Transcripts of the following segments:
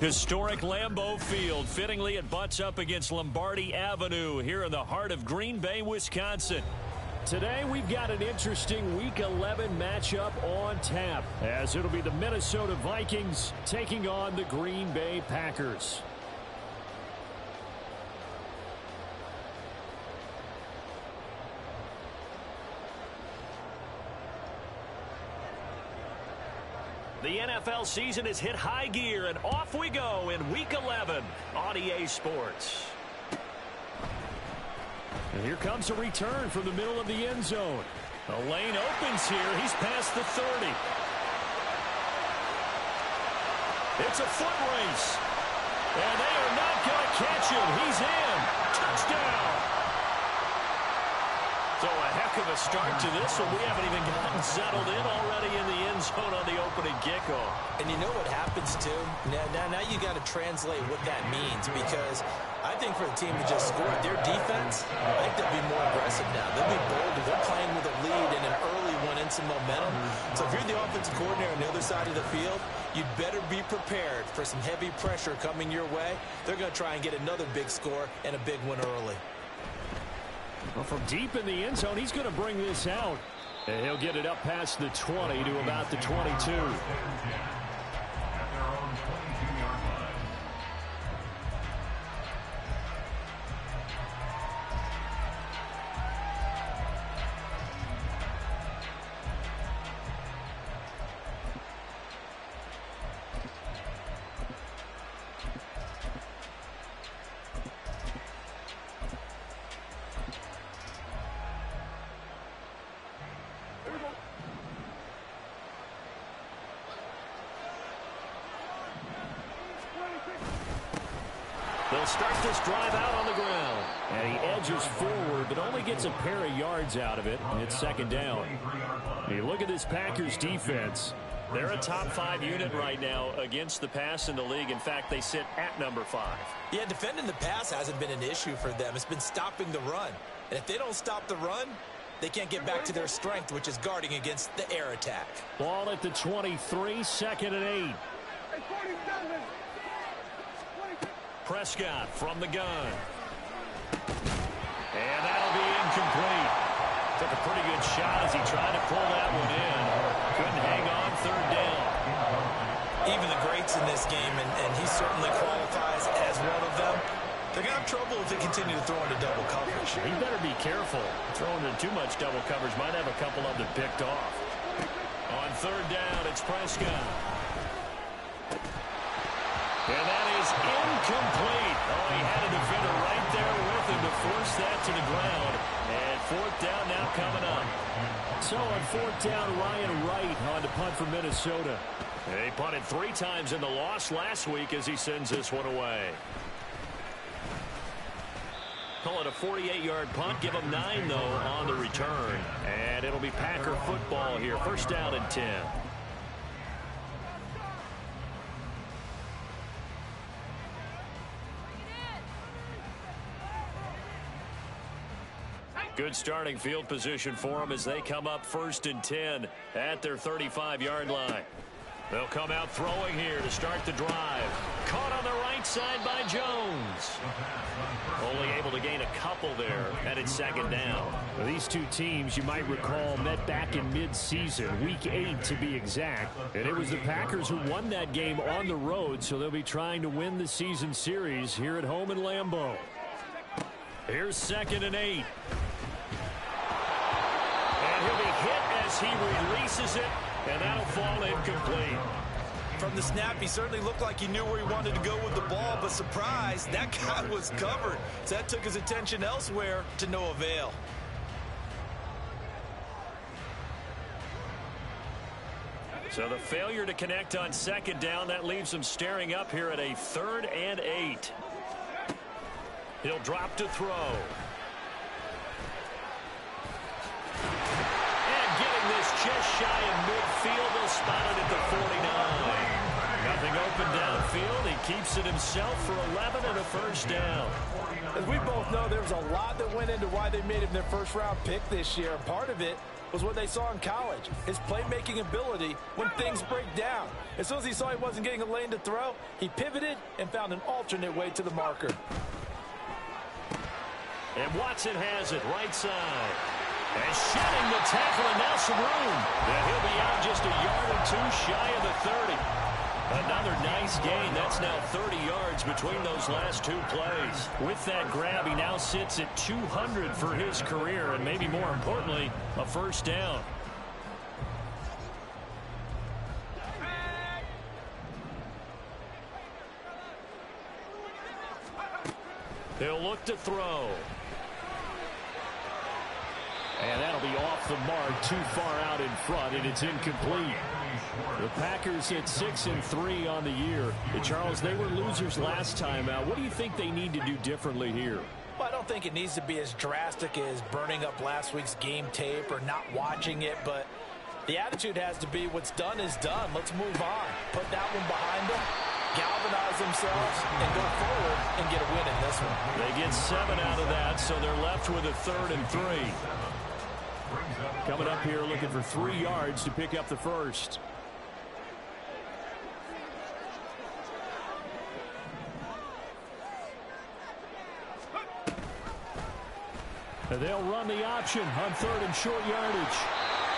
Historic Lambeau Field. Fittingly, it butts up against Lombardi Avenue here in the heart of Green Bay, Wisconsin. Today, we've got an interesting Week 11 matchup on tap, as it'll be the Minnesota Vikings taking on the Green Bay Packers. The NFL season has hit high gear, and off we go in Week 11 on EA Sports. And here comes a return from the middle of the end zone. The lane opens here. He's past the 30. It's a foot race. And they are not going to catch him. He's in. Touchdown. So a heck of a start to this one. We haven't even gotten settled in already in the end zone on the opening kickoff. And you know what happens, too? Now you got to translate what that means, because I think for the team to just score, their defense, I think they'll be more aggressive now. They'll be bolder. They're playing with a lead and an early one and some momentum. So if you're the offensive coordinator on the other side of the field, you'd better be prepared for some heavy pressure coming your way. They're going to try and get another big score and a big one early. Well, from deep in the end zone, he's going to bring this out. And he'll get it up past the 20 to about the 22. They'll start this drive out on the ground. And he edges forward, but only gets a pair of yards out of it. And it's second down. You look at this Packers defense. They're a top 5 unit right now against the pass in the league. In fact, they sit at number 5. Yeah, defending the pass hasn't been an issue for them. It's been stopping the run. And if they don't stop the run, they can't get back to their strength, which is guarding against the air attack. Ball at the 23, second and 8. Prescott from the gun. And that'll be incomplete. Took a pretty good shot as he tried to pull that one in. Couldn't hang on, third down. Even the greats in this game, and he certainly qualifies as one of them, they're going to have trouble if they continue to throw into double coverage. He better be careful. Throwing into too much double coverage might have a couple of them picked off. On third down, it's Prescott. And that is incomplete. Oh, he had a defender right there with him to force that to the ground. And fourth down now coming up. So on fourth down, Ryan Wright on to punt for Minnesota. They punted 3 times in the loss last week as he sends this one away. Call it a 48-yard punt. Give him 9, though, on the return. And it'll be Packer football here. First down and 10. Good starting field position for them as they come up first and 10 at their 35-yard line. They'll come out throwing here to start the drive. Caught on the right side by Jones. Only able to gain a couple there, and it's second down. Well, these two teams, you might recall, met back in mid-season, Week 8 to be exact. And it was the Packers who won that game on the road, so they'll be trying to win the season series here at home in Lambeau. Here's second and 8. And he'll be hit as he releases it, and that'll fall incomplete. From the snap, he certainly looked like he knew where he wanted to go with the ball, but surprise, that guy was covered. So that took his attention elsewhere to no avail. So the failure to connect on second down, that leaves him staring up here at a 3rd and 8. He'll drop to throw. Just shy of midfield. They'll spot it at the 49. Nothing open downfield. He keeps it himself for 11 and a first down. As we both know, there was a lot that went into why they made him their first-round pick this year. Part of it was what they saw in college, his playmaking ability when things break down. As soon as he saw he wasn't getting a lane to throw, he pivoted and found an alternate way to the marker. And Watson has it right side. And shedding the tackle, and now some room. And he'll be out just a yard or two shy of the 30. Another nice gain. That's now 30 yards between those last two plays. With that grab, he now sits at 200 for his career, and maybe more importantly, a first down. He'll look to throw. And that'll be off the mark, too far out in front, and it's incomplete. The Packers hit 6-3 on the year. Charles, they were losers last time out. What do you think they need to do differently here? Well, I don't think it needs to be as drastic as burning up last week's game tape or not watching it, but the attitude has to be what's done is done. Let's move on. Put that one behind them, galvanize themselves, and go forward and get a win in this one. They get 7 out of that, so they're left with a 3rd and 3. Coming up here looking for 3 yards to pick up the first. And they'll run the option on 3rd and short yardage.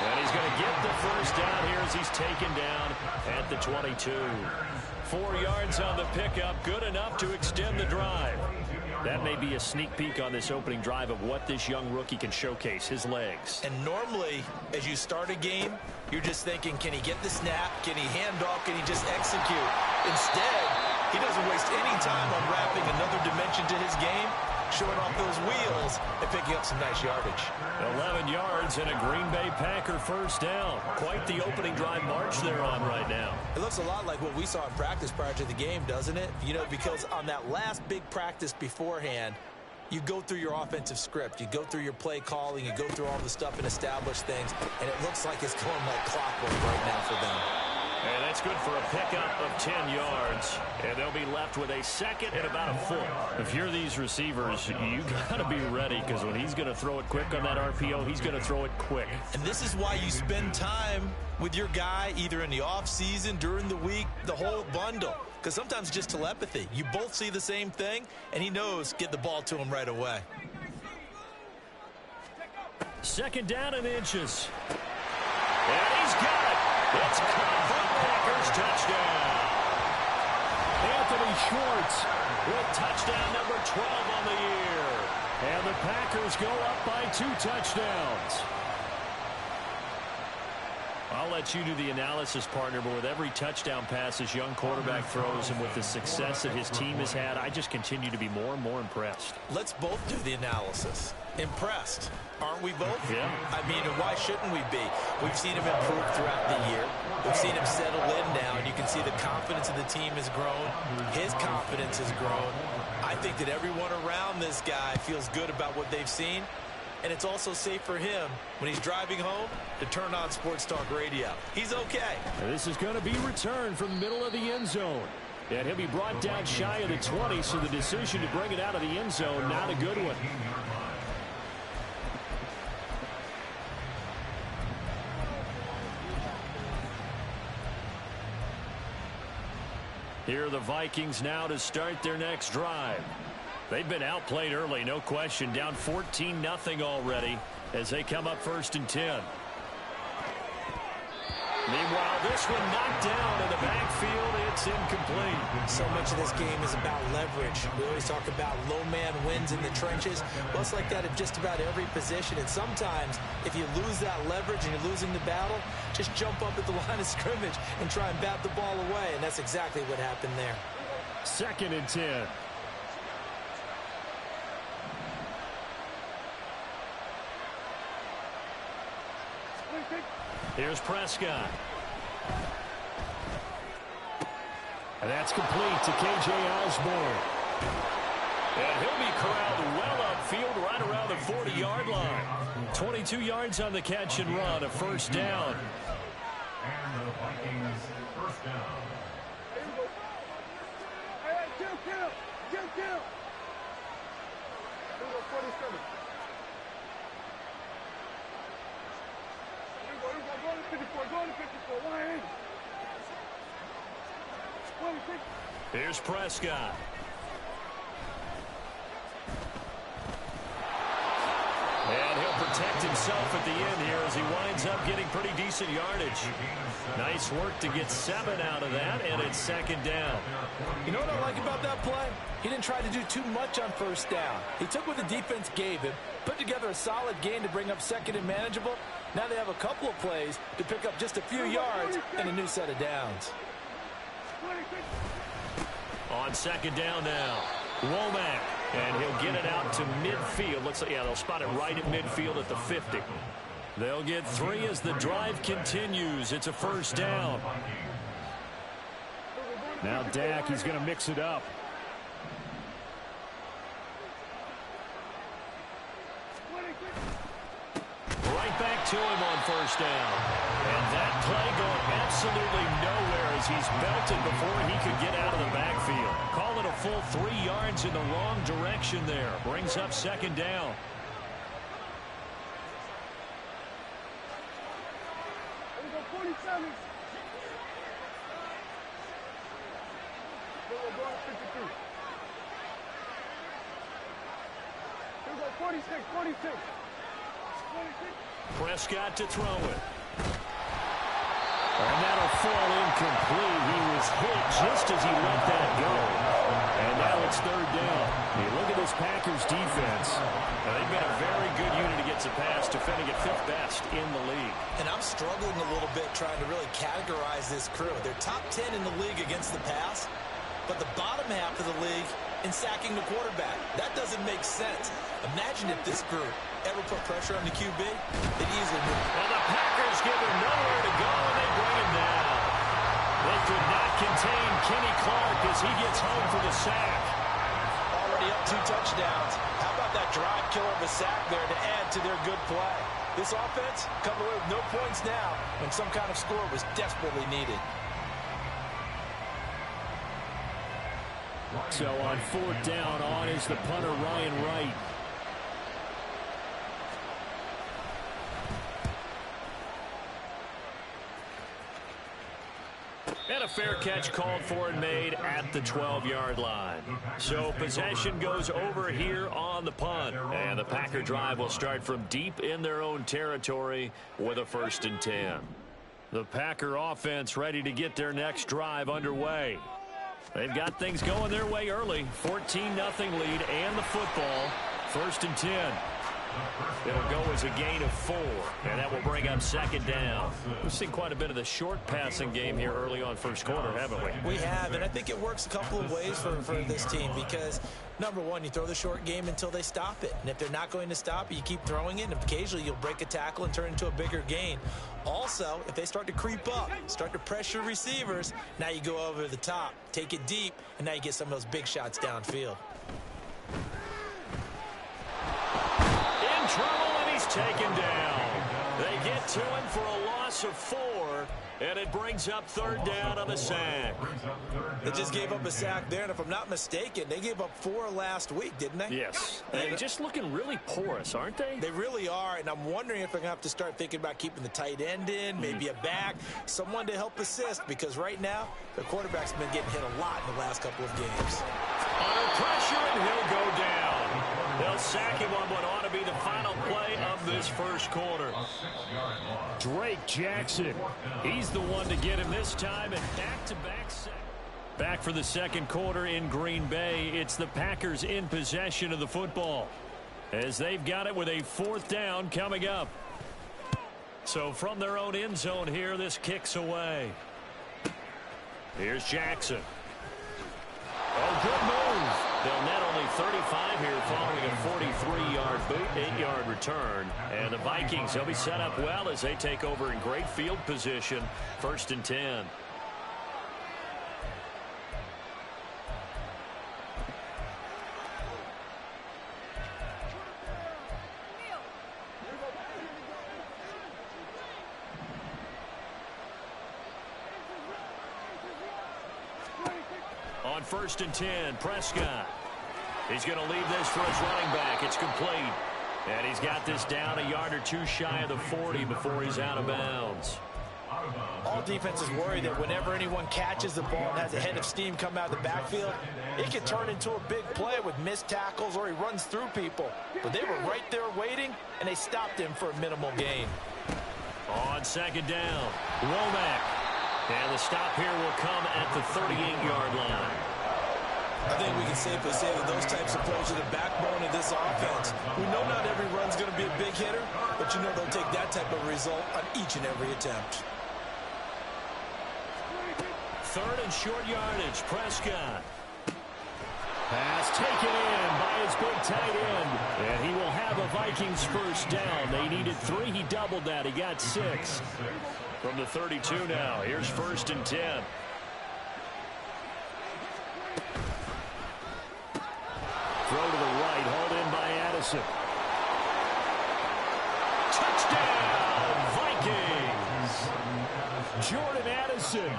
And he's going to get the first down here as he's taken down at the 22. 4 yards on the pickup, good enough to extend the drive. That may be a sneak peek on this opening drive of what this young rookie can showcase, his legs. And normally, as you start a game, you're just thinking, can he get the snap? Can he hand off? Can he just execute? Instead, he doesn't waste any time unwrapping another dimension to his game, showing off those wheels and picking up some nice yardage. 11 yards and a Green Bay Packer first down. Quite the opening drive march they're on right now. It looks a lot like what we saw in practice prior to the game, doesn't it? You know, because on that last big practice beforehand, you go through your offensive script. You go through your play calling. You go through all the stuff and establish things. And it looks like it's going like clockwork right now for them. And that's good for a pickup of 10 yards. And they'll be left with a 2nd and about a foot. If you're these receivers, you got to be ready, because when he's going to throw it quick on that RPO, he's going to throw it quick. And this is why you spend time with your guy either in the offseason, during the week, the whole bundle. Because sometimes just telepathy. You both see the same thing, and he knows get the ball to him right away. 2nd down and inches. And he's got it. It's caught for the Packers. Touchdown. Anthony Schwartz with touchdown number 12 on the year. And the Packers go up by 2 touchdowns. I'll let you do the analysis, partner, but with every touchdown pass his young quarterback throws and with the success that his team has had, I just continue to be more and more impressed. Let's both do the analysis. Impressed. Aren't we both? Yeah. I mean, why shouldn't we be? We've seen him improve throughout the year. We've seen him settle in now, and you can see the confidence of the team has grown. His confidence has grown. I think that everyone around this guy feels good about what they've seen. And it's also safe for him when he's driving home to turn on Sports Talk Radio. He's okay. And this is going to be returned from the middle of the end zone. And he'll be brought down shy of the 20, so the decision to bring it out of the end zone, not a good one. Here are the Vikings now to start their next drive. They've been outplayed early, no question. Down 14-0 already as they come up 1st and 10. Meanwhile, this one knocked down in the backfield. It's incomplete. So much of this game is about leverage. We always talk about low man wins in the trenches. Well, it's like that at just about every position. And sometimes, if you lose that leverage and you're losing the battle, just jump up at the line of scrimmage and try and bat the ball away. And that's exactly what happened there. 2nd and 10. Here's Prescott. And that's complete to K.J. Osborne. And he'll be corralled well upfield right around the 40-yard line. 22 yards on the catch and run, a first down. And the Vikings first down. Here's Prescott. And he'll protect himself at the end here as he winds up getting pretty decent yardage. Nice work to get 7 out of that, and it's second down. You know what I like about that play? He didn't try to do too much on first down. He took what the defense gave him, put together a solid gain to bring up second and manageable. Now they have a couple of plays to pick up just a few yards and a new set of downs. On second down now, Womack, and he'll get it out to midfield. Looks like, yeah, they'll spot it right at midfield at the 50. They'll get 3 as the drive continues. It's a first down. Now Dak, he's going to mix it up. Right back to him on first down. And that play going absolutely nowhere as he's belted before he could get out of the backfield. Call it a full 3 yards in the wrong direction there. Brings up second down. Prescott to throw it. And that'll fall incomplete. He was hit just as he let that go. And now it's third down. You look at this Packers defense. Now, they've been a very good unit against the pass, defending at 5th best in the league. And I'm struggling a little bit trying to really categorize this crew. They're top 10 in the league against the pass, but the bottom half of the league in sacking the quarterback. That doesn't make sense. Imagine if this group ever put pressure on the QB, they'd easily win. And the Packers give him nowhere to go, and they bring him down. They could not contain Kenny Clark as he gets home for the sack. Already up 2 touchdowns. How about that drive killer of a sack there to add to their good play? This offense coming away with no points now when some kind of score was desperately needed. So on 4th down, on is the punter, Ryan Wright. And a fair catch called for and made at the 12-yard line. So possession goes over here on the punt. And the Packer drive will start from deep in their own territory with a 1st and 10. The Packer offense ready to get their next drive underway. They've got things going their way early. 14-0 lead and the football. 1st and 10. It'll go as a gain of 4, and that will bring up second down. We've seen quite a bit of the short passing game here early on first quarter, haven't we? We have, and I think it works a couple of ways for this team because, number one, you throw the short game until they stop it. And if they're not going to stop it, you keep throwing it, and occasionally you'll break a tackle and turn it into a bigger gain. Also, if they start to creep up, start to pressure receivers, now you go over the top, take it deep, and now you get some of those big shots downfield. Trouble, and he's taken down. They get to him for a loss of 4, and it brings up 3rd down on the sack. They just gave up a sack there, and if I'm not mistaken, they gave up 4 last week, didn't they? Yes. They're just looking really porous, aren't they? They really are, and I'm wondering if they're going to have to start thinking about keeping the tight end in, maybe a back, someone to help assist, because right now, their quarterback's been getting hit a lot in the last couple of games. Under pressure, and he'll go down. They'll sack him on what ought to be the final play of this first quarter. Drake Jackson. He's the one to get him this time, and back-to-back sack. Back for the second quarter in Green Bay. It's the Packers in possession of the football as they've got it with a 4th down coming up. So from their own end zone here, this kicks away. Here's Jackson. Oh, good move. They'll net only 35 here following a 43-yard boot, 8-yard return. And the Vikings, they'll be set up well as they take over in great field position. 1st and 10. On 1st and 10, Prescott. He's going to leave this for his running back. It's complete. And he's got this down a yard or 2 shy of the 40 before he's out of bounds. All defenses worry that whenever anyone catches the ball and has a head of steam come out of the backfield, it can turn into a big play with missed tackles or he runs through people. But they were right there waiting, and they stopped him for a minimal gain. On second down, Womack. And the stop here will come at the 38-yard line. I think we can safely say that those types of plays are the backbone of this offense. We know not every run's going to be a big hitter, but you know they'll take that type of result on each and every attempt. Third and short yardage, Prescott. Pass taken in by his big tight end. And he will have a Vikings first down. They needed 3. He doubled that. He got 6. From the 32 now, here's first and 10. Throw to the right, hauled in by Addison. Touchdown, Vikings! Jordan Addison,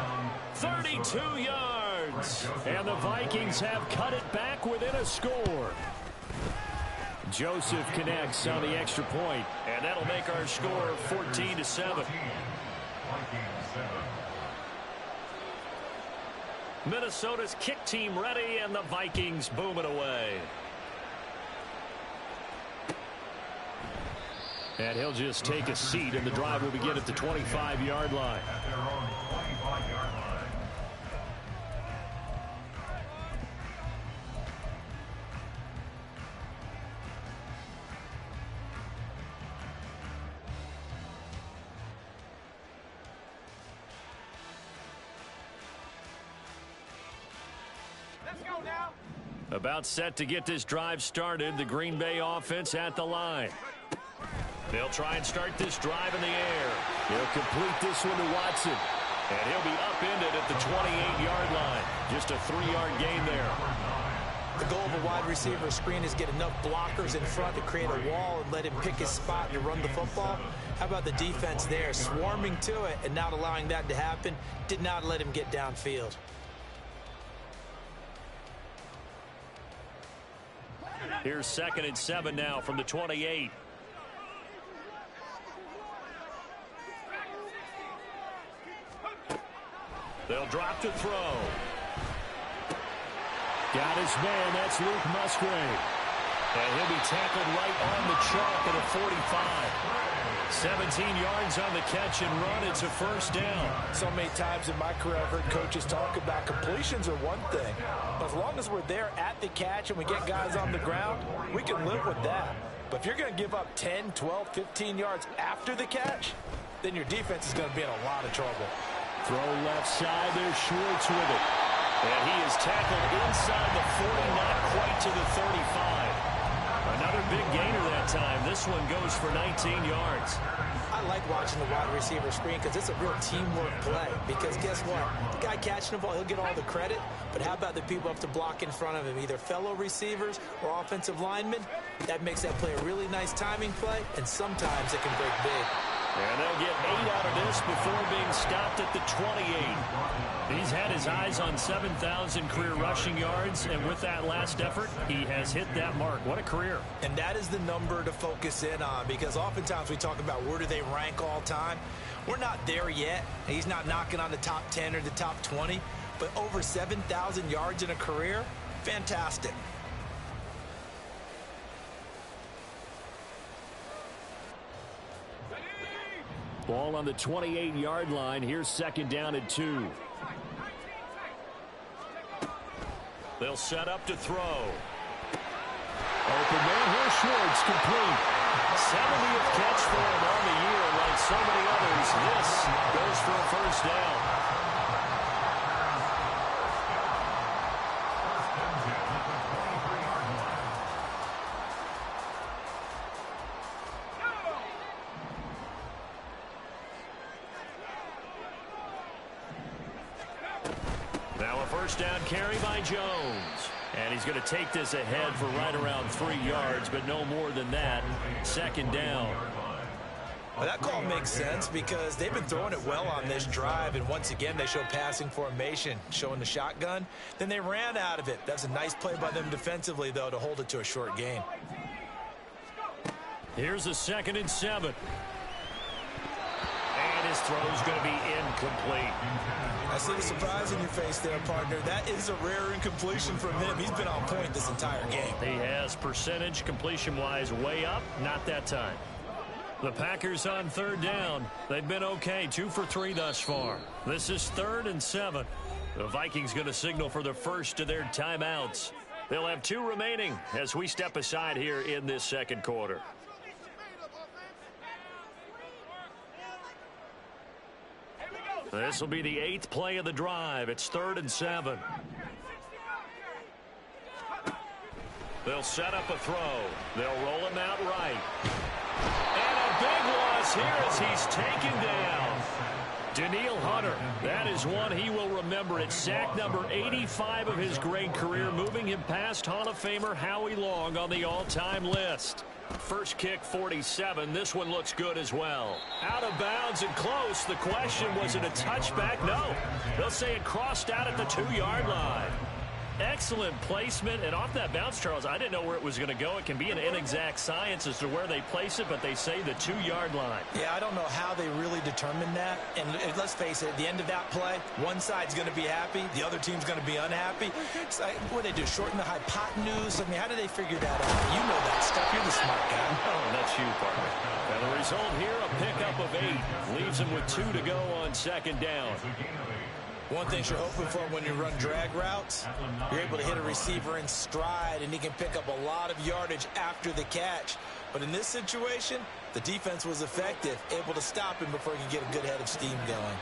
32 yards. And the Vikings have cut it back within a score. Joseph connects on the extra point. And that'll make our score 14-7. Minnesota's kick team ready, and the Vikings boom it away. And he'll just take a seat, and the drive will begin at the 25-yard line. At their own 25-yard line. About set to get this drive started. The Green Bay offense at the line. They'll try and start this drive in the air. He'll complete this one to Watson. And he'll be upended at the 28-yard line. Just a 3-yard gain there. The goal of a wide receiver screen is get enough blockers in front to create a wall and let him pick his spot to run the football. How about the defense there, swarming to it and not allowing that to happen? Did not let him get downfield. Here's second and 7 now from the 28. They'll drop to throw. Got his man. That's Luke Musgrave. And he'll be tackled right on the chalk at a 45. 17 yards on the catch and run. It's a first down. So many times in my career I've heard coaches talk about completions are one thing. But as long as we're there at the catch and we get guys on the ground, we can live with that. But if you're going to give up 10, 12, 15 yards after the catch, then your defense is going to be in a lot of trouble. Throw left side. There's Schwartz with it. And he is tackled inside the 40, not quite to the 35. Another big gainer that time. This one goes for 19 yards. I like watching the wide receiver screen because it's a real teamwork play. Because guess what? The guy catching the ball, he'll get all the credit. But how about the people up to block in front of him, either fellow receivers or offensive linemen? That makes that play a really nice timing play, and sometimes it can break big. And they'll get 8 out of this before being stopped at the 28. He's had his eyes on 7,000 career rushing yards, and with that last effort, he has hit that mark. What a career. And that is the number to focus in on, because oftentimes we talk about where do they rank all time. We're not there yet. He's not knocking on the top 10 or the top 20, but over 7,000 yards in a career, fantastic. Ball on the 28-yard line. Here's second down and 2. They'll set up to throw. Open man. Here's Schwartz, complete. 70th catch for him on the year. Like so many others, this goes for a first down. Now a first down carry by Jones. And he's going to take this ahead for right around 3 yards, but no more than that. Second down. Well, that call makes sense because they've been throwing it well on this drive, and once again they show passing formation, showing the shotgun. Then they ran out of it. That's a nice play by them defensively, though, to hold it to a short gain. Here's a second and 7. And his throw's going to be incomplete. I see the surprise in your face there, partner. That is a rare incompletion from him. He's been on point this entire game. He has percentage completion-wise way up. Not that time. The Packers on third down. They've been okay. 2 for 3 thus far. This is 3rd and 7. The Vikings going to signal for the first of their timeouts. They'll have 2 remaining as we step aside here in this second quarter. This will be the 8th play of the drive. It's 3rd and 7. They'll set up a throw. They'll roll him out right. And a big loss here as he's taken down. Daniil Hunter, that is one he will remember. It's sack number 85 of his great career, moving him past Hall of Famer Howie Long on the all-time list. First kick, 47. This one looks good as well. Out of bounds and close. The question, was it a touchback? No. They'll say it crossed out at the 2-yard line. Excellent placement, and off that bounce, Charles, I didn't know where it was going to go. It can be an inexact science as to where they place it, but they say the 2-yard line. Yeah, I don't know how they really determined that. And let's face it, at the end of that play, one side's going to be happy, the other team's going to be unhappy. It's like, what do they do, shorten the hypotenuse? I mean, how do they figure that out? You know that stuff. You're the smart guy. Oh, that's you, partner. And the result here, a pickup of 8. Leaves them with 2 to go on second down. One thing you're hoping for when you run drag routes, you're able to hit a receiver in stride, and he can pick up a lot of yardage after the catch. But in this situation, the defense was effective, able to stop him before he could get a good head of steam going.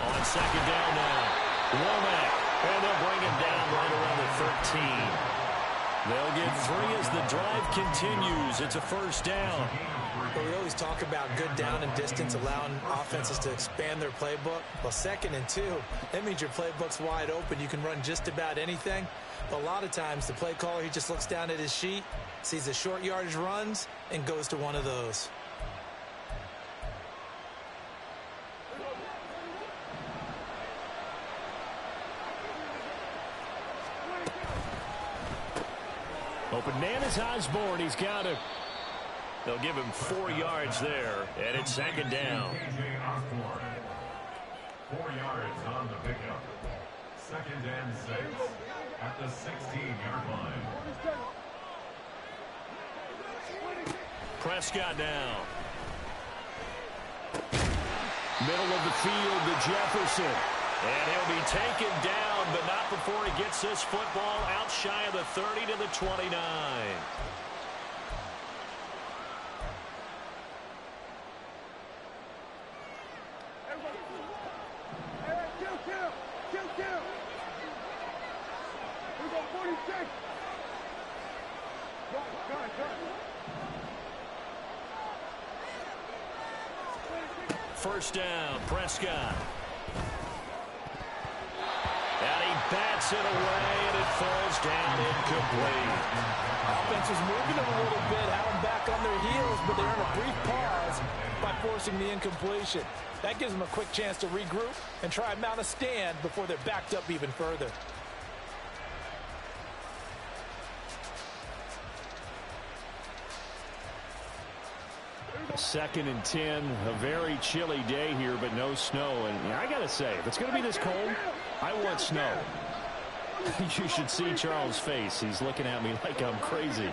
On second down now, Womack, and they'll bring him down right around the 13. They'll get 3 as the drive continues. It's a first down. Well, we always talk about good down and distance, allowing offenses to expand their playbook. Well, 2nd and 2, that means your playbook's wide open. You can run just about anything. But a lot of times, the play caller, he just looks down at his sheet, sees the short yardage runs, and goes to one of those. Oh, bananas Osborne, he's got it. They'll give him 4 yards there, and it's second down. 4 yards on the pickup. 2nd and 6 at the 16-yard line. Prescott now. Middle of the field to Jefferson. And he'll be taken down, but not before he gets this football out shy of the 30 to the 29. First down, Prescott. And he bats it away, and it falls down incomplete. Offense was moving them a little bit, had them back on their heels, but they earned a brief pause by forcing the incompletion. That gives them a quick chance to regroup and try and mount a stand before they're backed up even further. Second and 10, a very chilly day here, but no snow. And I got to say, if it's going to be this cold, I want snow. You should see Charles' face. He's looking at me like I'm crazy.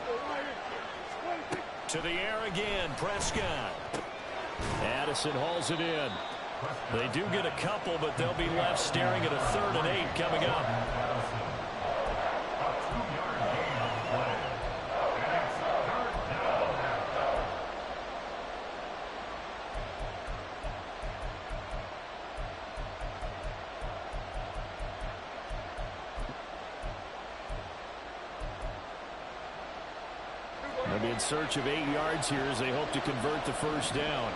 To the air again, Prescott. Addison hauls it in. They do get a couple, but they'll be left staring at a 3rd and 8 coming up. They'll be in search of 8 yards here as they hope to convert the first down.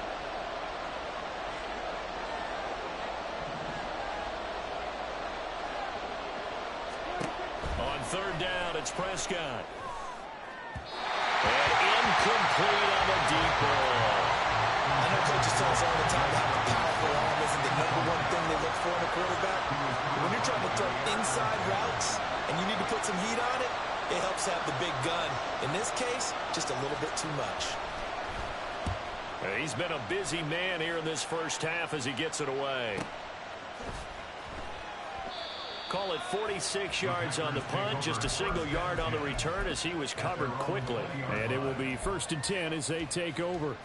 On 3rd down, it's Prescott. And incomplete on the deep ball. I know coaches us all the time how a powerful arm isn't the #1 thing they look for in a quarterback. When you're trying to throw inside routes and you need to put some heat on it, it helps have the big gun. In this case, just a little bit too much. He's been a busy man here in this first half as he gets it away. Call it 46 yards on the punt, just a single yard on the return as he was covered quickly. And it will be 1st and 10 as they take over.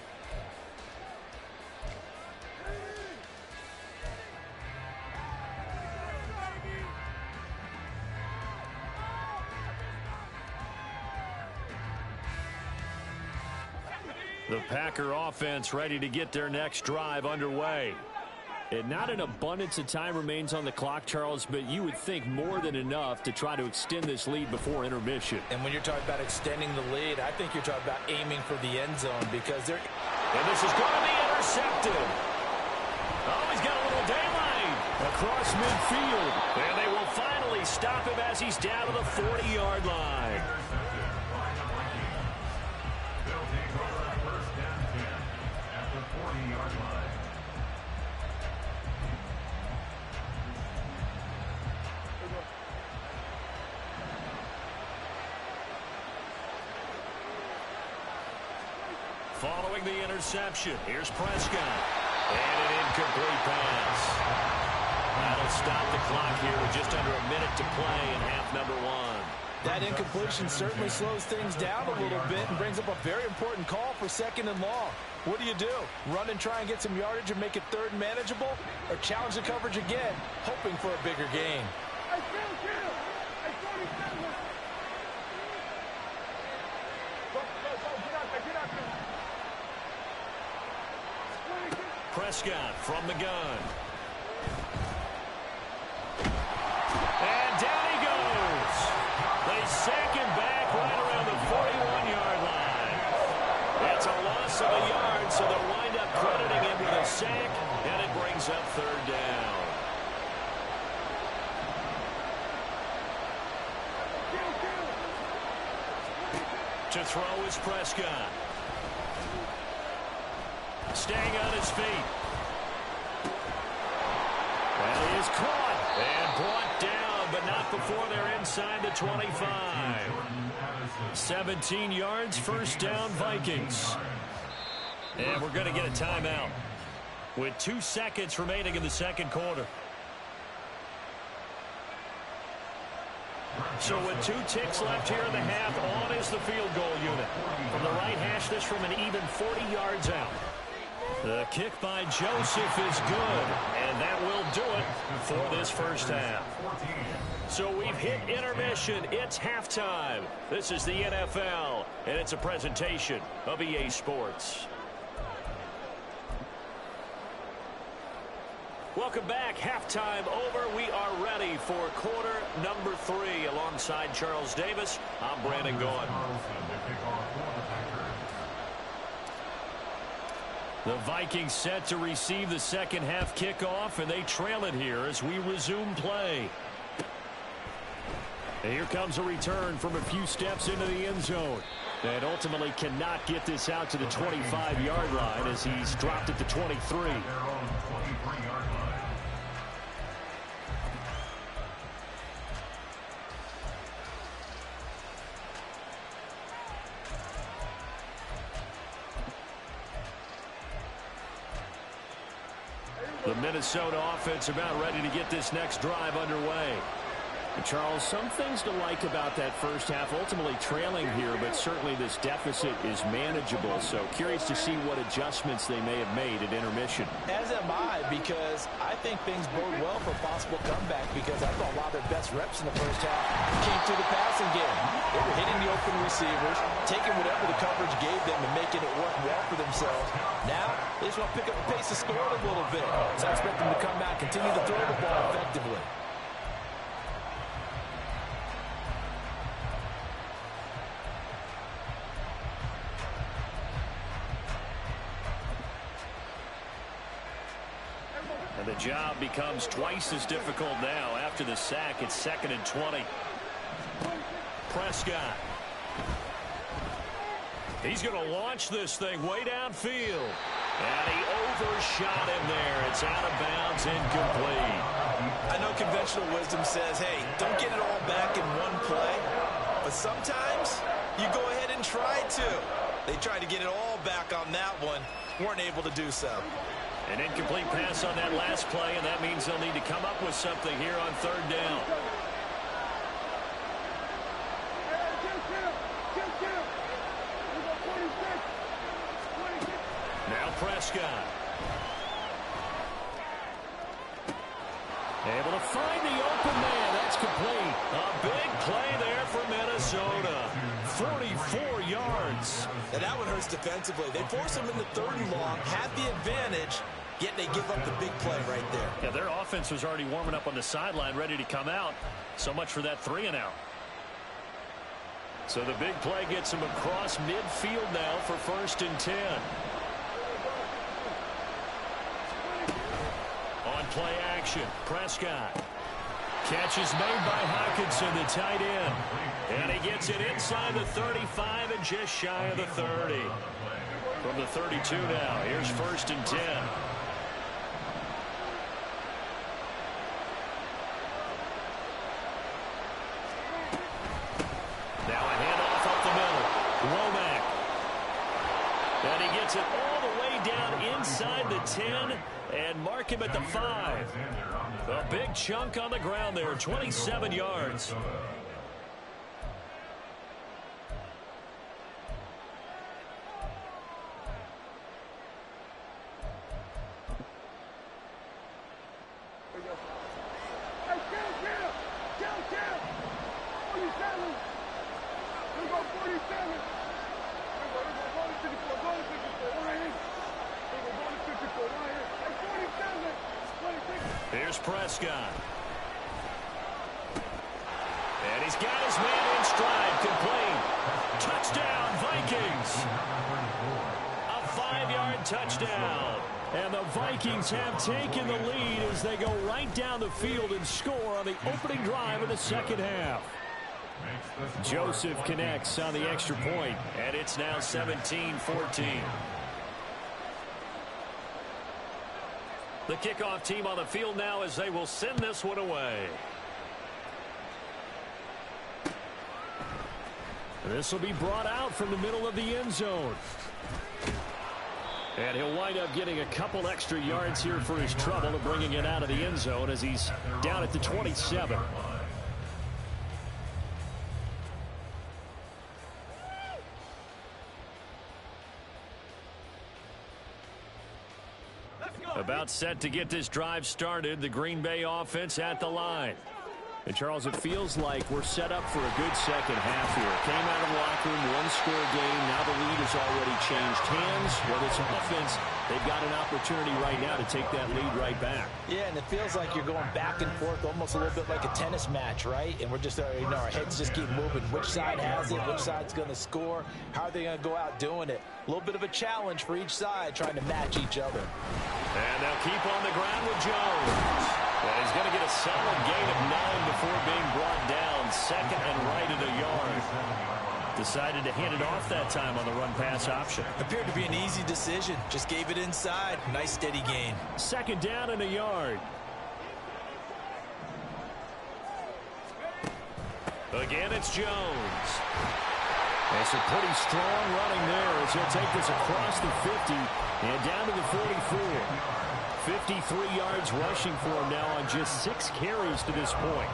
The Packer offense ready to get their next drive underway. And not an abundance of time remains on the clock, Charles, but you would think more than enough to try to extend this lead before intermission. And when you're talking about extending the lead, I think you're talking about aiming for the end zone because they're... And this is going to be intercepted. Oh, he's got a little daylight Across midfield. And they will finally stop him as he's down to the 40-yard line. They'll take over 1st and 10 at the 40-yard line. Following the interception, here's Prescott. And an incomplete pass. That'll stop the clock here with just under a minute to play in half number 1. That incompletion certainly slows things down a little bit and brings up a very important call for 2nd and long. What do? Run and try and get some yardage and make it 3rd and manageable? Or challenge the coverage again, hoping for a bigger gain? Prescott from the gun. And down he goes. They sack him back right around the 41-yard line. That's a loss of a yard, so they'll wind up crediting him with a sack, and it brings up 3rd down. To throw is Prescott. Staying on his feet. And he is caught and brought down, but not before they're inside the 25. 17 yards, 1st down, Vikings. And we're going to get a timeout with 2 seconds remaining in the 2nd quarter. So with 2 ticks left here in the half, on is the field goal unit. From the right hash, this from an even 40 yards out. The kick by Joseph is good, and that will do it for this first half. So we've hit intermission. It's halftime. This is the NFL, and it's a presentation of EA Sports. Welcome back. Halftime over. We are ready for quarter number 3. Alongside Charles Davis, I'm Brandon Gaughan. The Vikings set to receive the 2nd half kickoff, and they trail it here as we resume play. And here comes a return from a few steps into the end zone. And ultimately cannot get this out to the 25-yard line as he's dropped at the 23. The Minnesota offense about ready to get this next drive underway. Charles, some things to like about that first half. Ultimately trailing here, but certainly this deficit is manageable. So curious to see what adjustments they may have made at intermission. As am I, because I think things bode well for a possible comeback, because I thought a lot of their best reps in the first half came through the passing game. They were hitting the open receivers, taking whatever the coverage gave them and making it work well for themselves. Now, they just want to pick up the pace of scoring a little bit. So I expect them to come out, continue to throw the ball effectively. And the job becomes twice as difficult now. After the sack, it's 2nd and 20. Prescott. He's going to launch this thing way downfield. And he for a shot in there. It's out of bounds, incomplete. I know conventional wisdom says, hey, don't get it all back in one play. But sometimes you go ahead and try to. They tried to get it all back on that one. Weren't able to do so. An incomplete pass on that last play, and that means they'll need to come up with something here on third down. Now Prescott. Able to find the open man. That's complete. A big play there for Minnesota. 44 yards. And that one hurts defensively. They force him into third and long, have the advantage, yet they give up the big play right there. Yeah, their offense was already warming up on the sideline, ready to come out. So much for that 3-and-out. So the big play gets him across midfield now for 1st and 10. On play action, Prescott. Catch is made by Hockenson, the tight end. And he gets it inside the 35 and just shy of the 30. From the 32 now, here's 1st and 10. Now a handoff up the middle. Womack. And he gets it all the way down inside the 10 and mark him at the 5. A big chunk on the ground there, 27 yards. Here's Prescott. And he's got his man in stride, complete. Touchdown, Vikings. A 5-yard touchdown. And the Vikings have taken the lead as they go right down the field and score on the opening drive of the second half. Joseph connects on the extra point, and it's now 17-14. The kickoff team on the field now as they will send this one away. This will be brought out from the middle of the end zone. And he'll wind up getting a couple extra yards here for his trouble of bringing it out of the end zone as he's down at the 27. About set to get this drive started. The Green Bay offense at the line. And, Charles, it feels like we're set up for a good second half here. Came out of the locker room, one-score game. Now the lead has already changed hands. Well, this offense, they've got an opportunity right now to take that lead right back. Yeah, and it feels like you're going back and forth almost a little bit like a tennis match, right? And we're just, our heads just keep moving. Which side has it? Which side's going to score? How are they going to go out doing it? A little bit of a challenge for each side trying to match each other. And they'll keep on the ground with Jones. And he's going to get a solid gain of 9 before being brought down. Second and right at a yard. Decided to hand it off that time on the run-pass option. Appeared to be an easy decision. Just gave it inside. Nice steady gain. Second down and a yard. Again, it's Jones. It's a pretty strong running there as he'll take this across the 50 and down to the 44. 53 yards rushing for him now on just 6 carries to this point.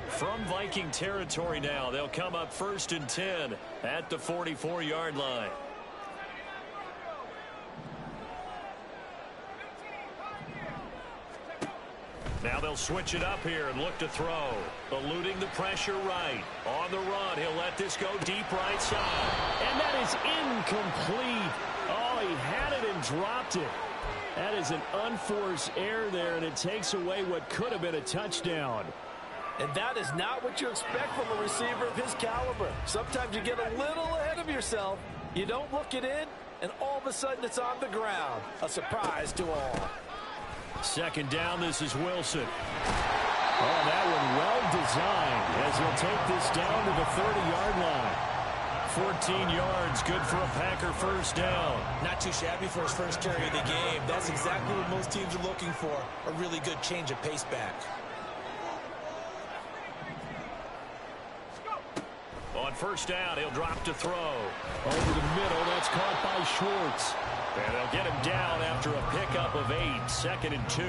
From Viking territory now, they'll come up 1st and 10 at the 44-yard line. Now they'll switch it up here and look to throw. Eluding the pressure right. On the run, he'll let this go deep right side. And that is incomplete. Oh, he had it and dropped it. That is an unforced error there, and it takes away what could have been a touchdown. And that is not what you expect from a receiver of his caliber. Sometimes you get a little ahead of yourself. You don't look it in, and all of a sudden it's on the ground. A surprise to all. Second down, this is Wilson. Oh, that one well designed as he'll take this down to the 30-yard line. 14 yards, good for a Packer first down. Not too shabby for his first carry of the game. That's exactly what most teams are looking for, a really good change of pace back. On first down, he'll drop to throw. Over the middle, that's caught by Schwartz. And they'll get him down after a pickup of 8, 2nd and 2.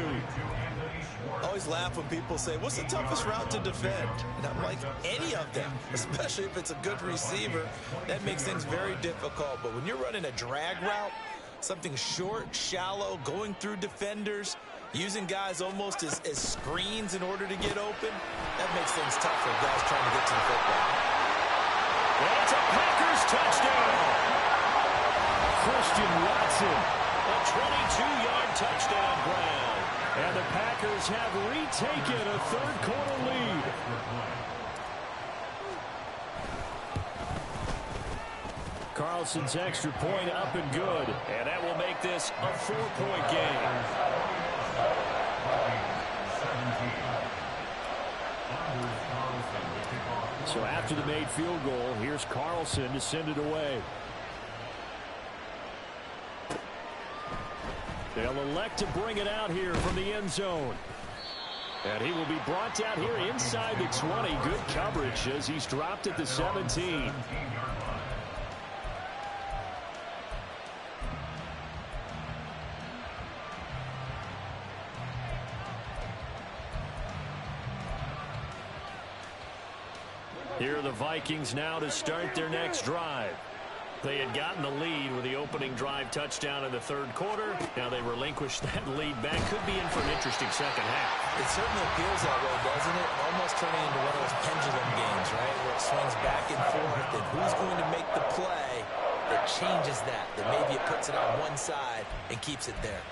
I always laugh when people say, what's the toughest route to defend? And I'm like, any of them, especially if it's a good receiver. That makes things very difficult. But when you're running a drag route, something short, shallow, going through defenders, using guys almost as screens in order to get open, that makes things tough for guys trying to get to the football. And it's a Packers touchdown. Christian Watson. A 22-yard touchdown grab. And the Packers have retaken a third-quarter lead. Carlson's extra point up and good. And that will make this a 4-point game. So after the made field goal, here's Carlson to send it away. They'll elect to bring it out here from the end zone. And he will be brought down here inside the 20. Good coverage as he's dropped at the 17. Here are the Vikings now to start their next drive. They had gotten the lead with the opening drive touchdown in the third quarter. Now they relinquish that lead back. Could be in for an interesting second half. It certainly feels that way, doesn't it? Almost turning into one of those pendulum games, right? Where it swings back and forth, and who's going to make the play that changes that maybe it puts it on one side and keeps it there.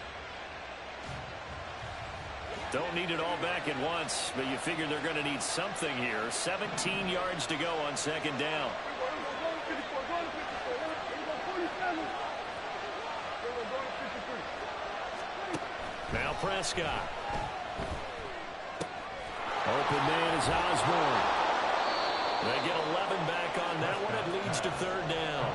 Don't need it all back at once, but you figure they're going to need something here. 17 yards to go on second down. Now Prescott. Open man is Osborne. They get 11 back on that one. It leads to third down.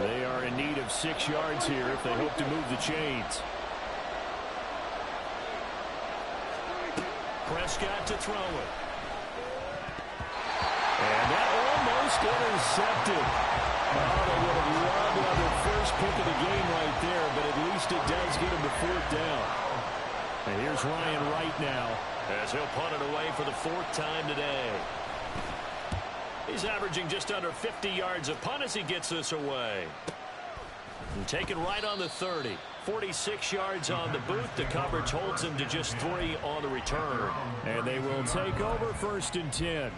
They are in need of 6 yards here if they hope to move the chains. Prescott to throw it. And that almost intercepted. Oh, they would have loved to have their first pick of the game right there, but at least it does get them to fourth down. And here's Ryan Wright now, as he'll punt it away for the 4th time today. He's averaging just under 50 yards a punt as he gets this away. And taken right on the 30. 46 yards on the boot. The coverage holds him to just 3 on the return. And they will take over 1st and 10.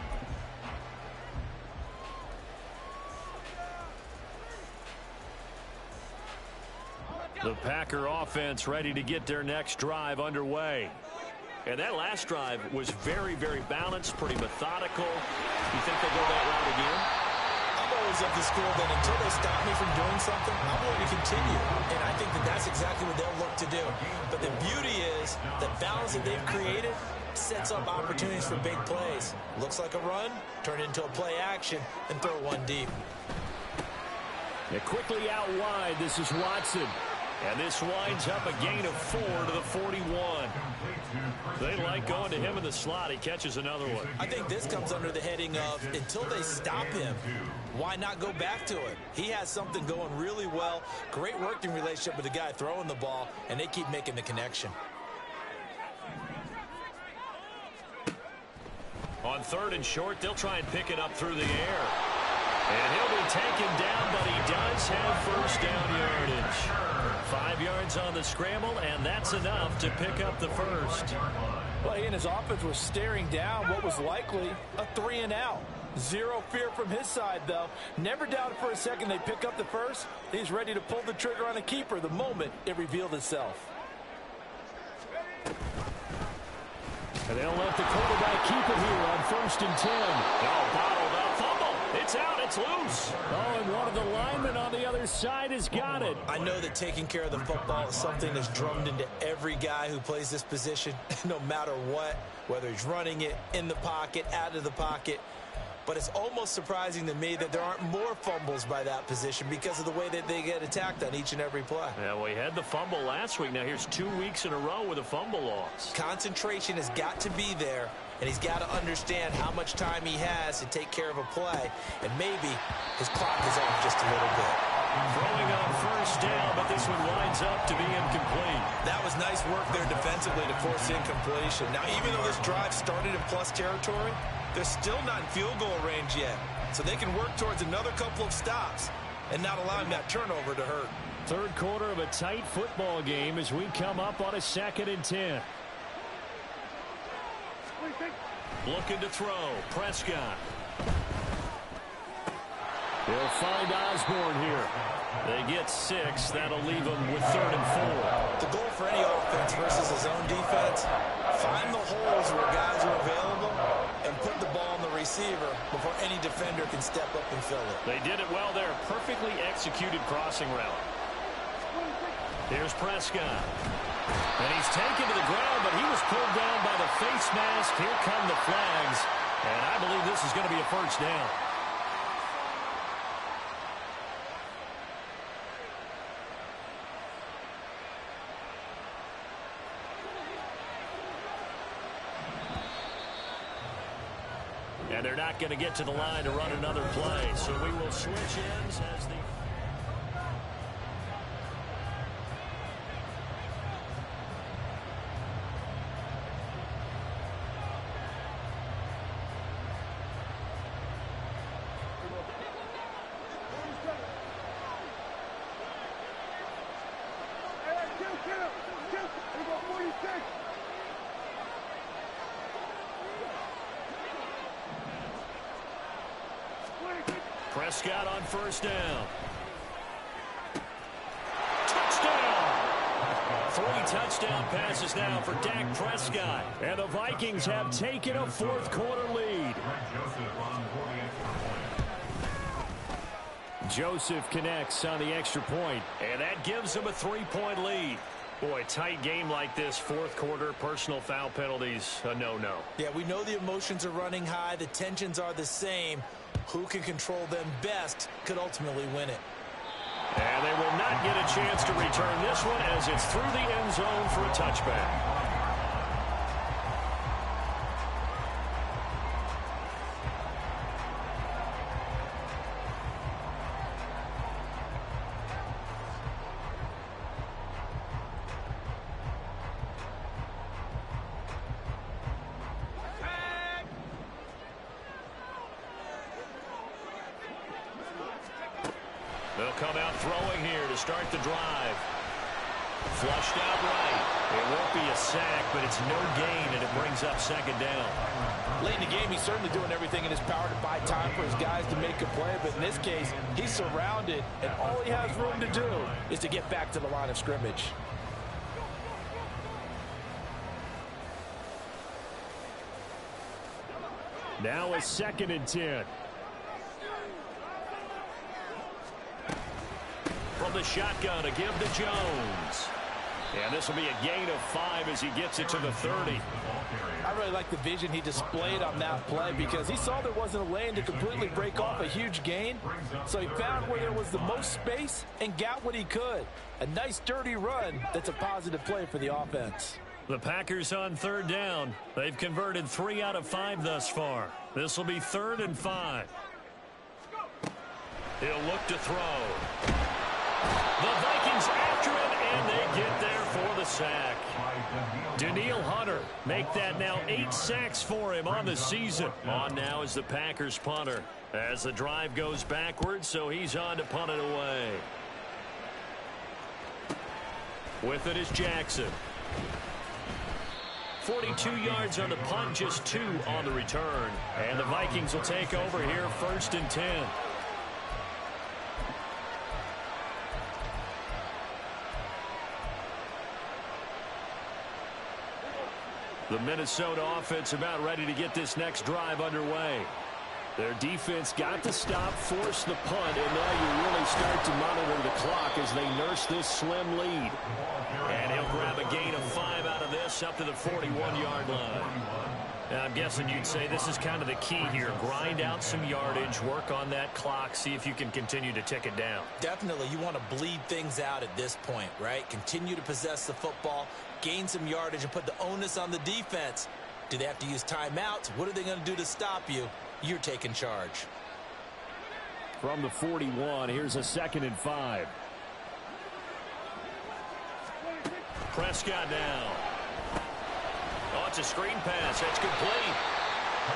The Packer offense ready to get their next drive underway. And that last drive was very, very balanced, pretty methodical. You think they'll go that route again? I'm always of the school that until they stop me from doing something, I'm going to continue. And I think that that's exactly what they'll look to do. But the beauty is the balance that they've created sets up opportunities for big plays. Looks like a run, turn it into a play action, and throw one deep. They're quickly out wide. This is Watson. And this winds up a gain of 4 to the 41. They like going to him in the slot. He catches another one. I think this comes under the heading of until they stop him, why not go back to it? He has something going really well. Great working relationship with the guy throwing the ball, and they keep making the connection. On 3rd and short, they'll try and pick it up through the air. And he'll be taken down, but he does have first down yardage. 5 yards on the scramble, and that's enough to pick up the first. Well, he and his offense were staring down what was likely a 3-and-out. Zero fear from his side, though. Never doubted for a second they pick up the first. He's ready to pull the trigger on a keeper the moment it revealed itself. And they'll let the quarterback keep it here on 1st and 10. Oh, bottled up fumble. It's out at gets loose. Oh, and one of the linemen on the other side has got it. I know that taking care of the football is something that's drummed into every guy who plays this position, no matter what, whether he's running it, in the pocket, out of the pocket. But it's almost surprising to me that there aren't more fumbles by that position because of the way that they get attacked on each and every play. Yeah, well, he had the fumble last week. Now here's 2 weeks in a row with a fumble loss. Concentration has got to be there, and he's got to understand how much time he has to take care of a play, and maybe his clock is off just a little bit. Throwing on first down, but this one winds up to be incomplete. That was nice work there defensively to force incompletion. Now, even though this drive started in plus territory, they're still not in field goal range yet, so they can work towards another couple of stops and not allowing that turnover to hurt. Third quarter of a tight football game as we come up on a 2nd and 10. Looking to throw. Prescott. They'll find Osborne here. They get 6. That'll leave them with 3rd and 4. The goal for any offense versus his own defense, find the holes where guys are available and put the ball on the receiver before any defender can step up and fill it. They did it well there. Perfectly executed crossing route. Here's Prescott. And he's taken to the ground, but he was pulled down by the face mask. Here come the flags. And I believe this is going to be a first down. And they're not going to get to the line to run another play. So we will switch ends as the... Prescott on first down. Touchdown! 3 touchdown passes now for Dak Prescott. And the Vikings have taken a 4th quarter lead. Joseph connects on the extra point. And that gives them a 3-point lead. Boy, tight game like this, 4th quarter, personal foul penalties, a no-no. Yeah, we know the emotions are running high. The tensions are the same. Who can control them best could ultimately win it. And they will not get a chance to return this one as it's through the end zone for a touchback. They'll come out throwing here to start the drive. Flushed out right. It won't be a sack, but it's no gain, and it brings up 2nd down. Late in the game, he's certainly doing everything in his power to buy time for his guys to make a play, but in this case, he's surrounded, and all he has room to do is to get back to the line of scrimmage. Now a 2nd and 10. From the shotgun, a give to Jones. And this will be a gain of 5 as he gets it to the 30. I really like the vision he displayed on that play because he saw there wasn't a lane to completely break off a huge gain. So he found where there was the most space and got what he could. A nice, dirty run that's a positive play for the offense. The Packers on 3rd down. They've converted 3 out of 5 thus far. This will be 3rd and 5. He'll look to throw. The Vikings after it, and they get there for the sack. Daniil Hunter make that now 8 sacks for him on the season. On now is the Packers punter as the drive goes backwards, so he's on to punt it away. With it is Jackson. 42 yards on the punt, just 2 on the return. And the Vikings will take over here 1st and 10. The Minnesota offense about ready to get this next drive underway. Their defense got the stop, forced the punt, and now you really start to monitor the clock as they nurse this slim lead. And he'll grab a gain of 5 out of this up to the 41-yard line. Now, I'm guessing you'd say this is kind of the key here. Grind out some yardage, work on that clock, see if you can continue to tick it down. Definitely, you want to bleed things out at this point, right? Continue to possess the football, gain some yardage, and put the onus on the defense. Do they have to use timeouts? What are they going to do to stop you? You're taking charge. From the 41, here's a 2nd and 5. Prescott now. Oh, it's a screen pass. That's complete.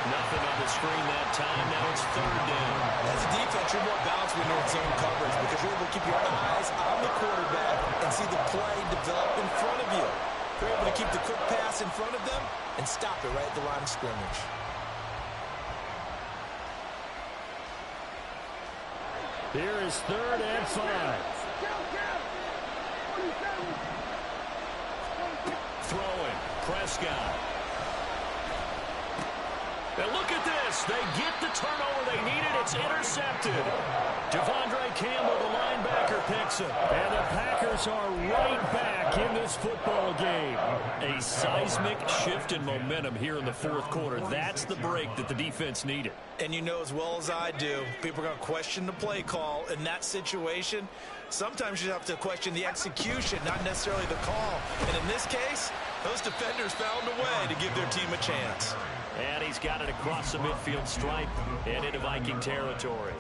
Nothing on the screen that time. Now it's 3rd down. As a defense, you're more balanced when you're in zone coverage because you're able to keep your eyes on the quarterback and see the play develop in front of you. You're able to keep the quick pass in front of them and stop it right at the line of scrimmage. Here is 3rd and 5. Throwing. Prescott. Now look at this. They get the turnover they needed. It's intercepted. Devondre Campbell, the linebacker, picks it. And the Packers are right back in this football game. A seismic shift in momentum here in the 4th quarter. That's the break that the defense needed. And you know as well as I do, people are going to question the play call in that situation. Sometimes you have to question the execution, not necessarily the call. And in this case, those defenders found a way to give their team a chance. And he's got it across the midfield stripe and into Viking territory.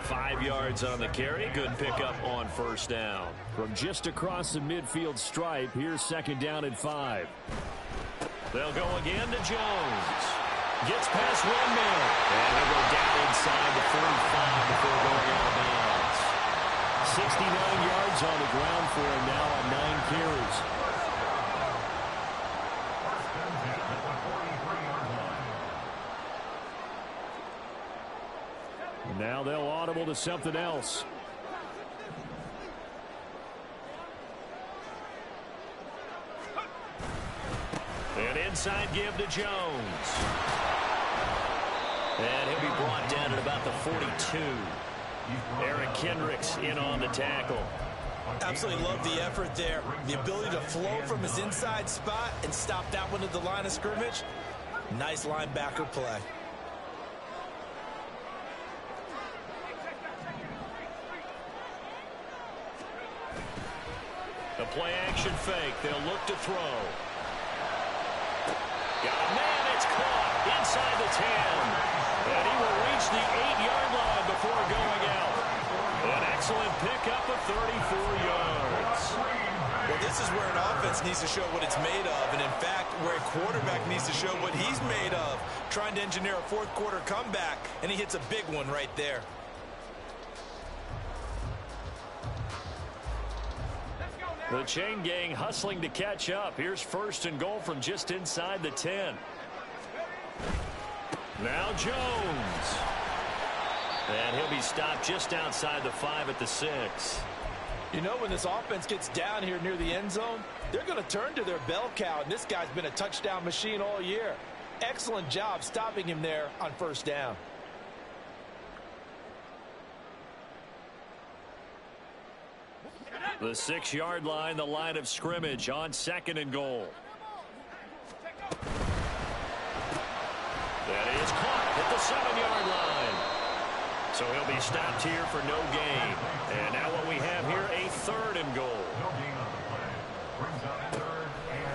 5 yards on the carry. Good pickup on 1st down. From just across the midfield stripe, here's 2nd down and 5. They'll go again to Jones. Gets past 1 man. And he'll go down inside the 45 before going out of bounds. 69 yards on the ground for him now on 9 carries. Now they'll audible to something else. An inside give to Jones. And he'll be brought down at about the 42. Eric Kendricks in on the tackle. Absolutely love the effort there. The ability to flow from his inside spot and stop that one at the line of scrimmage. Nice linebacker play. The play action fake. They'll look to throw. Got a man. It's caught inside the 10. And he will reach the 8-yard line before going out. An excellent pickup of 34 yards. Well, this is where an offense needs to show what it's made of. And, in fact, where a quarterback needs to show what he's made of. Trying to engineer a 4th quarter comeback. And he hits a big one right there. The chain gang hustling to catch up. Here's 1st and goal from just inside the 10. Now Jones. And he'll be stopped just outside the 5 at the 6. You know, when this offense gets down here near the end zone, they're going to turn to their bell cow, and this guy's been a touchdown machine all year. Excellent job stopping him there on 1st down. The 6-yard line, the line of scrimmage on 2nd and goal. That is caught at the 7-yard line. So he'll be stopped here for no gain. And now what we have here, a 3rd and goal.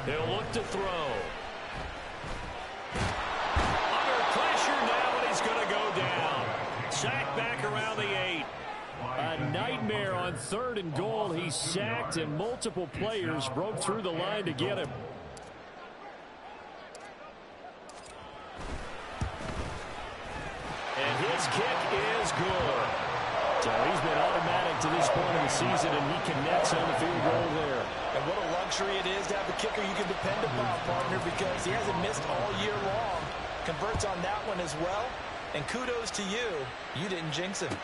He'll look to throw. Under pressure now, and he's going to go down. Sacked back around the 8. A nightmare on 3rd and goal. He's sacked, and multiple players broke through the line to get him. And his kick is good. So he's been automatic to this point of the season, and he connects on the field goal there. And what a luxury it is to have a kicker you can depend upon, partner, because he hasn't missed all year long. Converts on that one as well. And kudos to you. You didn't jinx him.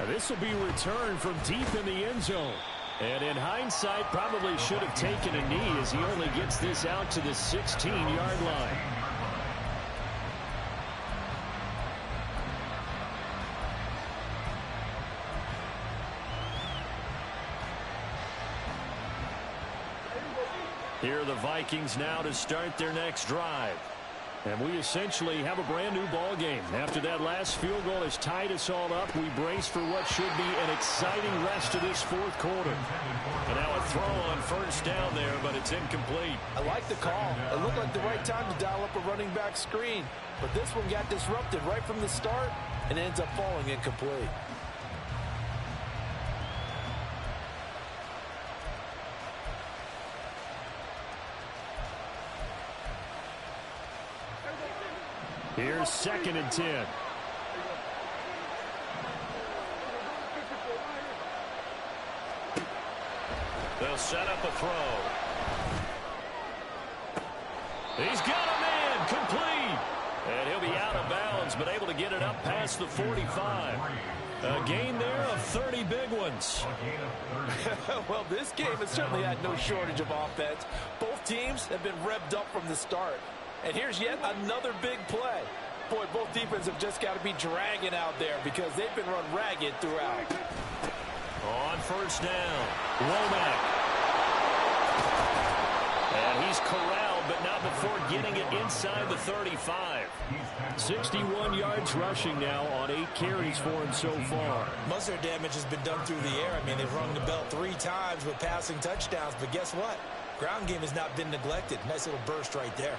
Now this will be returned from deep in the end zone. And in hindsight, probably should have taken a knee as he only gets this out to the 16-yard line. Here are the Vikings now to start their next drive. And we essentially have a brand new ball game. After that last field goal has tied us all up, we brace for what should be an exciting rest of this fourth quarter. And now a throw on first down there, but it's incomplete. I like the call. It looked like the right time to dial up a running back screen. But this one got disrupted right from the start and ends up falling incomplete. Here's 2nd and 10. They'll set up a throw. He's got a man, complete. And he'll be out of bounds, but able to get it up past the 45. A gain there of 30 big ones. Well, this game has certainly had no shortage of offense. Both teams have been revved up from the start. And here's yet another big play. Boy, both defenses have just got to be dragging out there because they've been run ragged throughout. On first down, Womack. And he's corralled, but not before getting it inside the 35. 61 yards rushing now on 8 carries for him so far. Most of their damage has been done through the air. I mean, they've rung the bell 3 times with passing touchdowns, but guess what? Ground game has not been neglected. Nice little burst right there.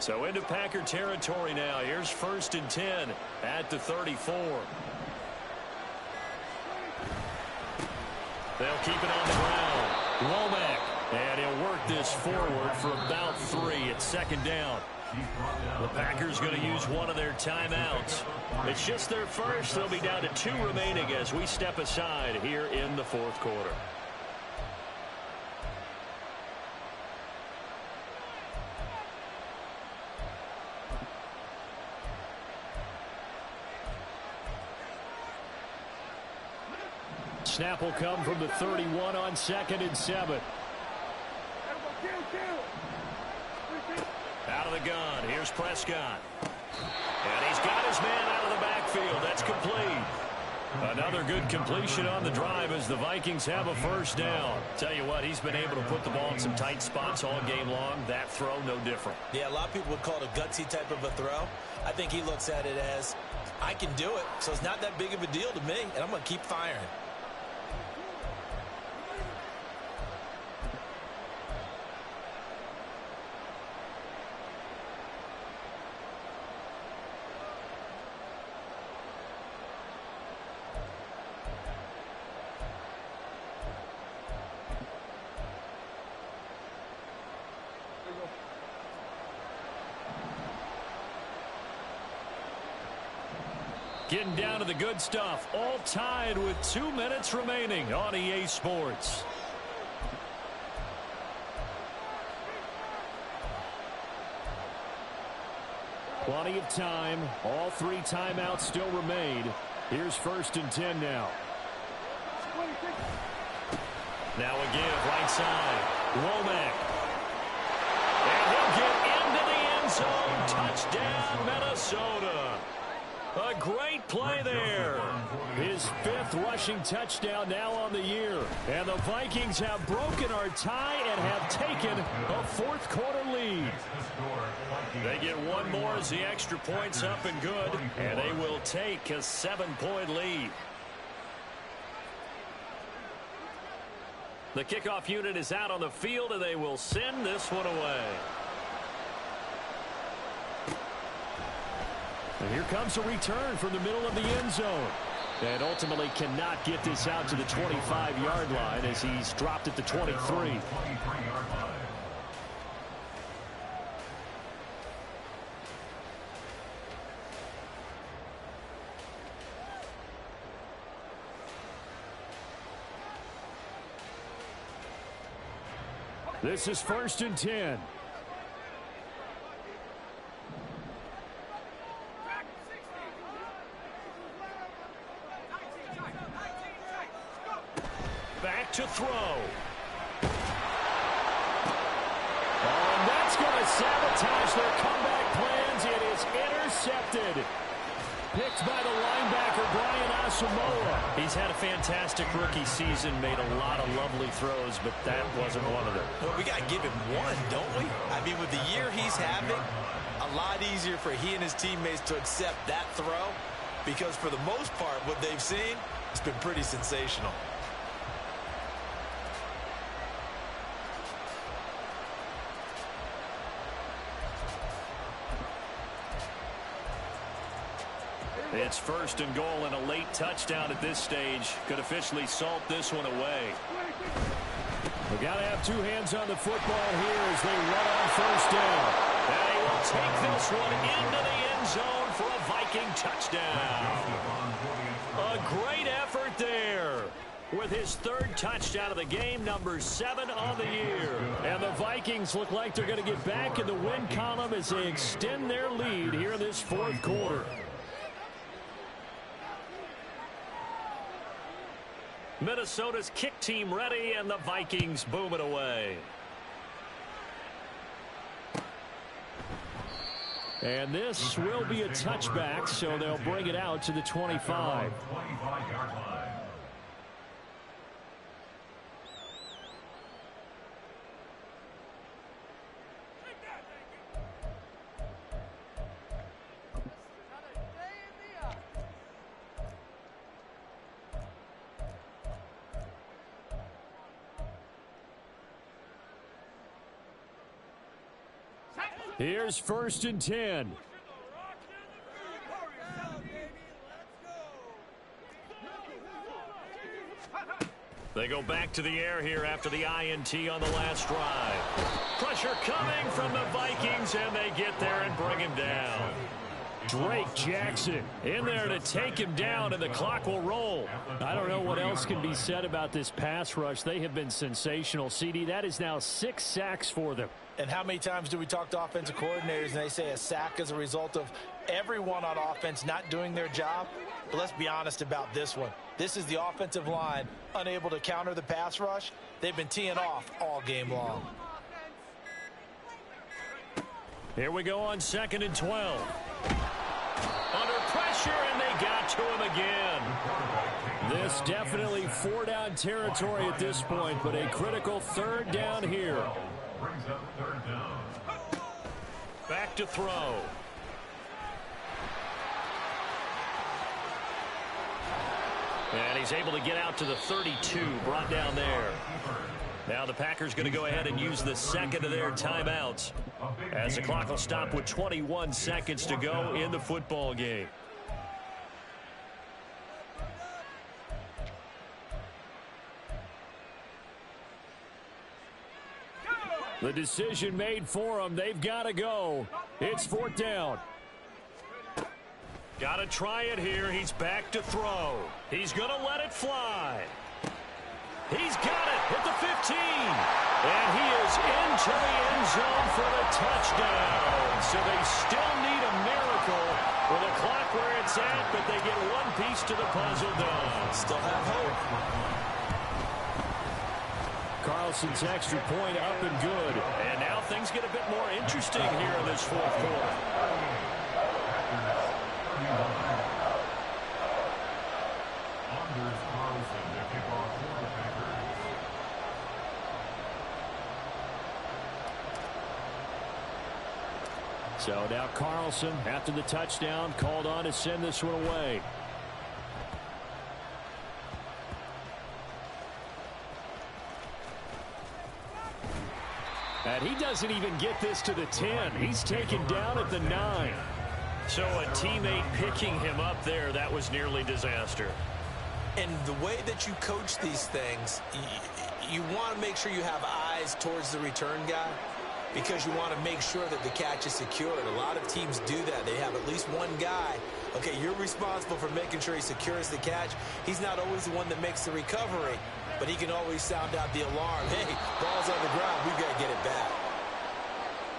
So into Packer territory now. Here's 1st and 10 at the 34. They'll keep it on the ground. Womack. And he'll work this forward for about 3 at 2nd down. The Packers going to use one of their timeouts. It's just their first. They'll be down to 2 remaining as we step aside here in the fourth quarter. Snap will come from the 31 on 2nd and 7. Out of the gun. Here's Prescott. And he's got his man out of the backfield. That's complete. Another good completion on the drive as the Vikings have a first down. Tell you what, he's been able to put the ball in some tight spots all game long. That throw, no different. Yeah, a lot of people would call it a gutsy type of a throw. I think he looks at it as, I can do it, so it's not that big of a deal to me, and I'm going to keep firing. Getting down to the good stuff. All tied with 2 minutes remaining on EA Sports. Plenty of time. All 3 timeouts still remain. Here's 1st and 10 now. Now a give right side. Womack. And he'll get into the end zone. Touchdown, Minnesota. A great play there. His 5th rushing touchdown now on the year. And the Vikings have broken our tie and have taken a fourth quarter lead. They get one more as the extra point's up and good. And they will take a 7-point lead. The kickoff unit is out on the field, and they will send this one away. And here comes a return from the middle of the end zone. And ultimately cannot get this out to the 25-yard line as he's dropped at the 23. This is 1st and 10. to throw. And that's going to sabotage their comeback plans. It is intercepted. Picked by the linebacker, Brian Asamoah. He's had a fantastic rookie season, made a lot of lovely throws, but that wasn't one of them. Well, we got to give him one, don't we? I mean, with the year he's having, a lot easier for he and his teammates to accept that throw because for the most part, what they've seen, it's been pretty sensational. It's first and goal and a late touchdown at this stage. Could officially salt this one away. We got to have two hands on the football here as they run on first down. And he will take this one into the end zone for a Viking touchdown. A great effort there. With his third touchdown of the game, number 7 on the year. And the Vikings look like they're going to get back in the win column as they extend their lead here in this fourth quarter. Minnesota's kick team ready, and the Vikings boom it away. And this will be a touchback, so they'll bring it out to the 25. Here's first and 10. They go back to the air here after the INT on the last drive. Pressure coming from the Vikings, and they get there and bring him down. Drake Jackson in there to take him down, and the clock will roll. I don't know what else can be said about this pass rush. They have been sensational, CD. That is now 6 sacks for them. And how many times do we talk to offensive coordinators and they say a sack is a result of everyone on offense not doing their job? But let's be honest about this one. This is the offensive line unable to counter the pass rush. They've been teeing off all game long. Here we go on 2nd and 12. Under pressure, and they got to him again. This definitely 4-down territory at this point, but a critical 3rd down here. Brings up 3rd down. Back to throw. And he's able to get out to the 32, brought down there. Now the Packers going to go ahead and use the second of their timeouts, as the clock will stop with 21 seconds to go in the football game. The decision made for them. They've got to go. It's 4th down. Got to try it here. He's back to throw. He's going to let it fly. He's got it at the 15. And he is into the end zone for the touchdown. So they still need a miracle with the clock where it's at, but they get one piece to the puzzle done. Still have hope. Carlson's extra point up and good. And now things get a bit more interesting here in this fourth quarter. So now Carlson, after the touchdown, called on to send this one away. And he doesn't even get this to the 10. He's taken down at the 9. So a teammate picking him up there, that was nearly disaster. And the way that you coach these things, you want to make sure you have eyes towards the return guy because you want to make sure that the catch is secured. A lot of teams do that. They have at least one guy. Okay, you're responsible for making sure he secures the catch. He's not always the one that makes the recovery, but he can always sound out the alarm. Hey, ball's on the ground. We've got to get it back.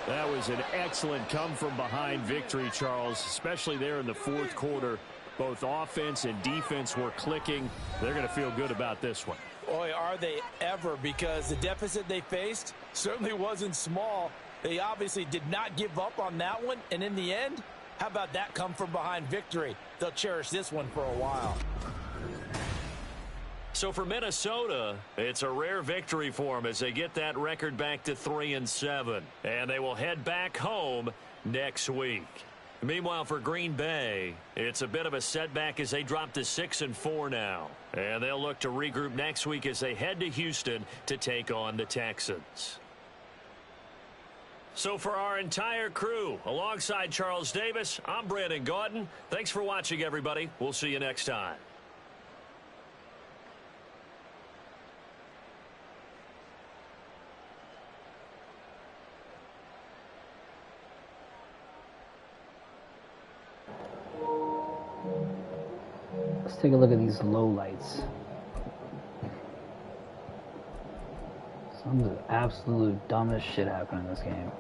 That was an excellent come-from-behind victory, Charles, especially there in the fourth quarter. Both offense and defense were clicking. They're going to feel good about this one. Boy, are they ever, because the deficit they faced certainly wasn't small. They obviously did not give up on that one, and in the end, how about that come from behind victory? They'll cherish this one for a while. So for Minnesota, it's a rare victory for them as they get that record back to 3-7. And they will head back home next week. Meanwhile, for Green Bay, it's a bit of a setback as they drop to 6-4 now. And they'll look to regroup next week as they head to Houston to take on the Texans. So for our entire crew, alongside Charles Davis, I'm Brandon Gaudin. Thanks for watching, everybody. We'll see you next time. Let's take a look at these lowlights. Some of the absolute dumbest shit happened in this game.